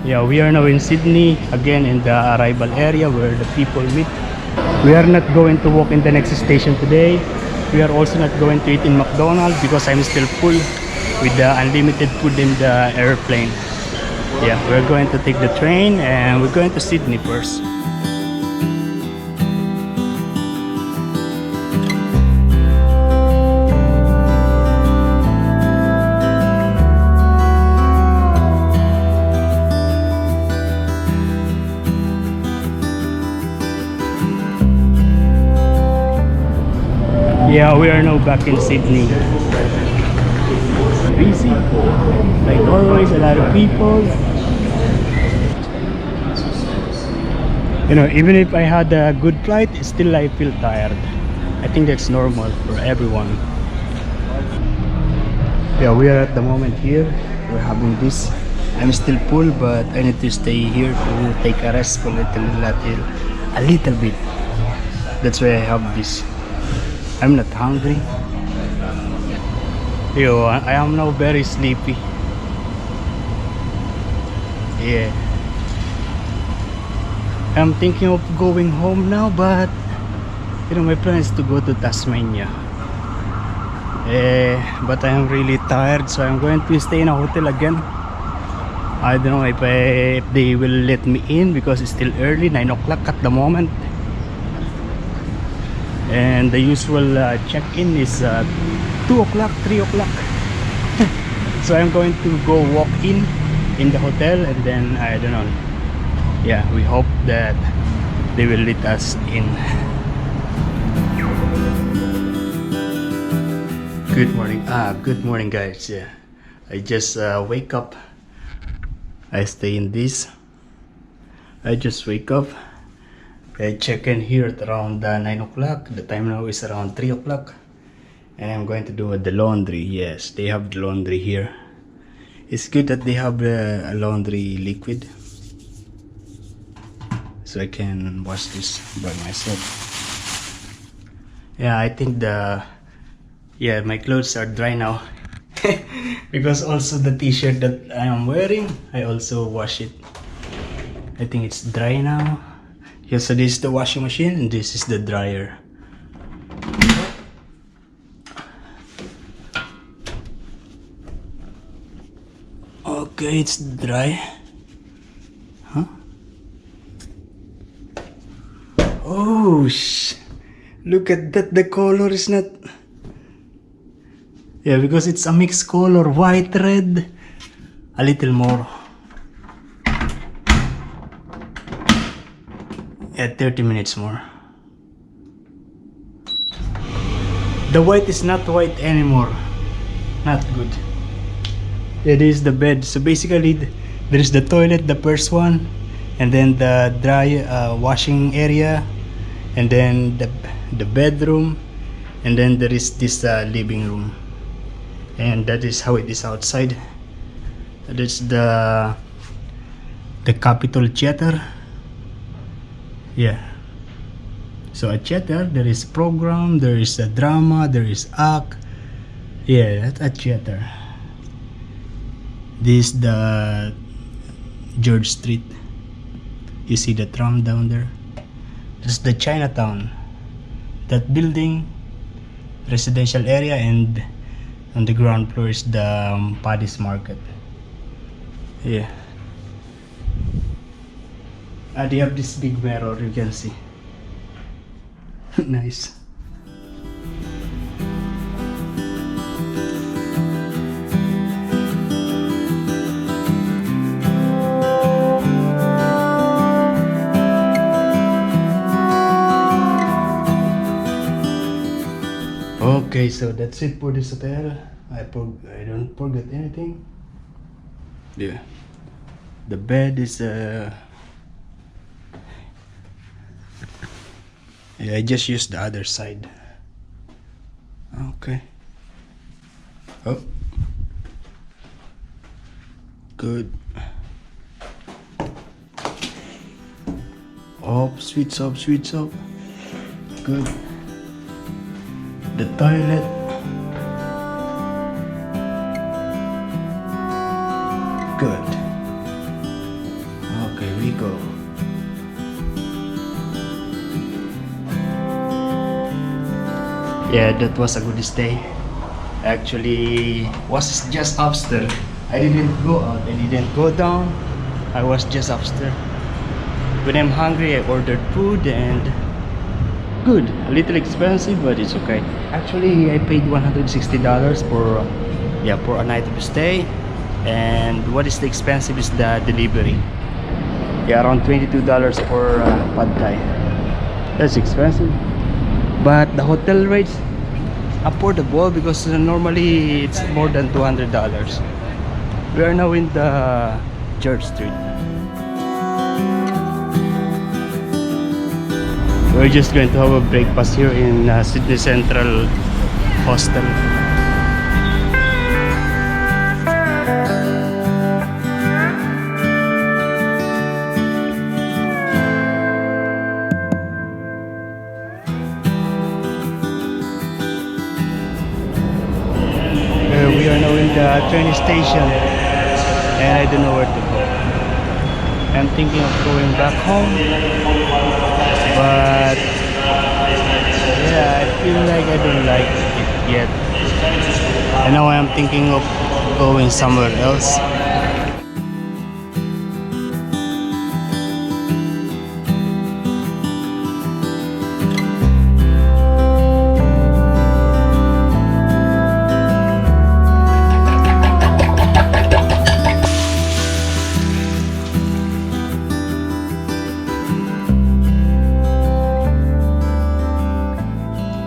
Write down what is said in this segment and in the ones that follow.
Yeah, we are now in Sydney, again in the arrival area where the people meet. We are not going to walk in the next station today. We are also not going to eat in McDonald's because I'm still full with the unlimited food in the airplane. Yeah, we're going to take the train and we're going to Sydney first. Yeah, we are now back in Sydney. Busy, like always, a lot of people. You know, even if I had a good flight, still I feel tired. I think that's normal for everyone. Yeah, we are at the moment here. We're having this. I'm still full, but I need to stay here to take a rest for a little bit. That's why I have this. I'm not hungry. Yo, I am now very sleepy. Yeah. I'm thinking of going home now, but you know, my plan is to go to Tasmania. But I am really tired, so I'm going to stay in a hotel again. I don't know if they will let me in because it's still early, 9 o'clock at the moment. And the usual check-in is 2 o'clock, 3 o'clock. So I'm going to go walk in the hotel, and then I don't know. Yeah, we hope that they will let us in. Good morning guys. Yeah, I just wake up. I stay in this. I just wake up. I check in here at around 9 o'clock. The time now is around 3 o'clock. And I'm going to do the laundry. Yes, they have the laundry here. It's good that they have a laundry liquid, so I can wash this by myself. Yeah, I think my clothes are dry now. Because also the t-shirt that I am wearing, I also wash it. I think it's dry now. Yeah, so this is the washing machine and this is the dryer. Okay, it's dry. Huh? Oh, look at that. The color is not... Yeah, because it's a mixed color, white, red. A little more. Yeah, 30 minutes more. The white is not white anymore. Not good. It is the bed. So basically, there is the toilet, the first one, and then the dry washing area, and then the bedroom, and then there is this living room. And that is how it is outside. That is the Capitol Theater. Yeah. So a theater, there is program, there is a drama, there is act. Yeah, that's a theater. This is the George Street. You see the tram down there? This is the Chinatown. That building, residential area, and on the ground floor is the Paddy's Market. Yeah. And they have this big mirror, you can see. Nice. Okay, so that's it for this hotel. I don't forget anything. Yeah. The bed is yeah, I just used the other side. Okay. Oh. Good. Up, switch up, switch up. Good. The toilet. Good. go. Yeah, that was a good stay. Actually, was just upstairs. I didn't go out. I didn't go down. I was just upstairs. When I'm hungry, I ordered food and good. A little expensive, but it's okay. Actually, I paid $160 for for a night of stay. And what is the expensive is the delivery. Yeah, around $22 for pad thai. That's expensive. But the hotel rates affordable because normally it's more than $200. We are now in the Church Street. We're just going to have a breakfast here in Sydney Central Hostel. We are now in the train station and I don't know where to go. I'm thinking of going back home, but yeah, I feel like I don't like it yet. And now I'm thinking of going somewhere else.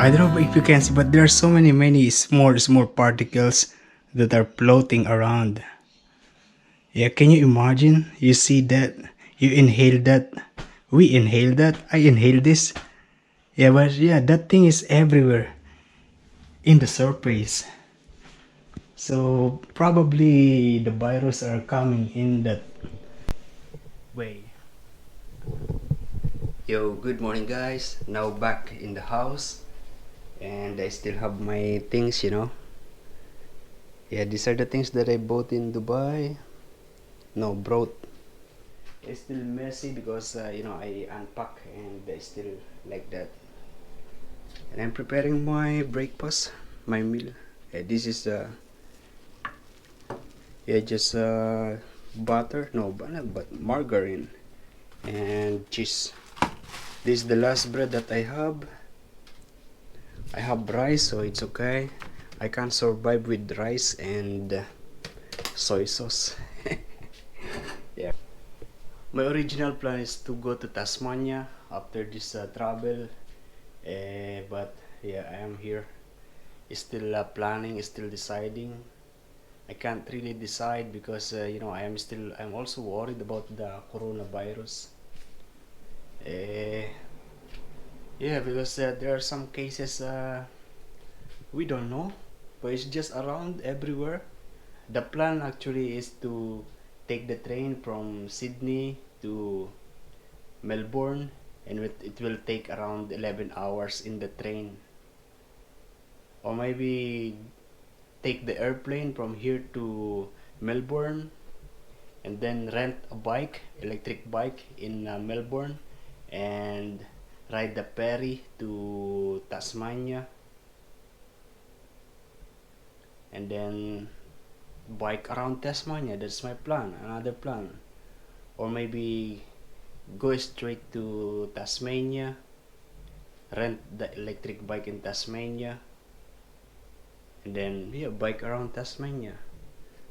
I don't know if you can see, but there are so many small particles that are floating around. Yeah, can you imagine? You see that? You inhale that. We inhale that. I inhale this. Yeah, but yeah, that thing is everywhere in the surface. So probably the virus are coming in that way. Yo, good morning guys. Now back in the house. And I still have my things, Yeah, these are the things that I bought in Dubai. No, brought. It's still messy because, I unpack and it's still like that. And I'm preparing my breakfast, my meal. Yeah, this is, just butter. No, but margarine and cheese. This is the last bread that I have. I have rice, so it's okay. I can survive with rice and soy sauce. Yeah. My original plan is to go to Tasmania after this travel, but yeah, I am here. Still planning, still deciding. I can't really decide because I'm also worried about the coronavirus. Yeah, because there are some cases we don't know, but it's just around everywhere. The plan actually is to take the train from Sydney to Melbourne, and it will take around 11 hours in the train. Or maybe take the airplane from here to Melbourne and then rent a bike, electric bike in Melbourne, and ride the ferry to Tasmania, and then bike around Tasmania. That's my plan, another plan. Or maybe go straight to Tasmania, rent the electric bike in Tasmania, and then bike around Tasmania.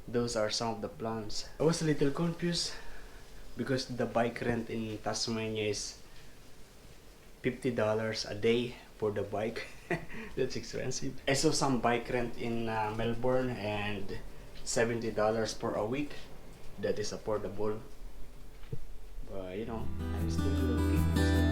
Those are some of the plans. I was a little confused because the bike rent in Tasmania is $50 a day for the bike. That's expensive. I saw some bike rent in Melbourne and $70 for a week. That is affordable. But I'm still looking.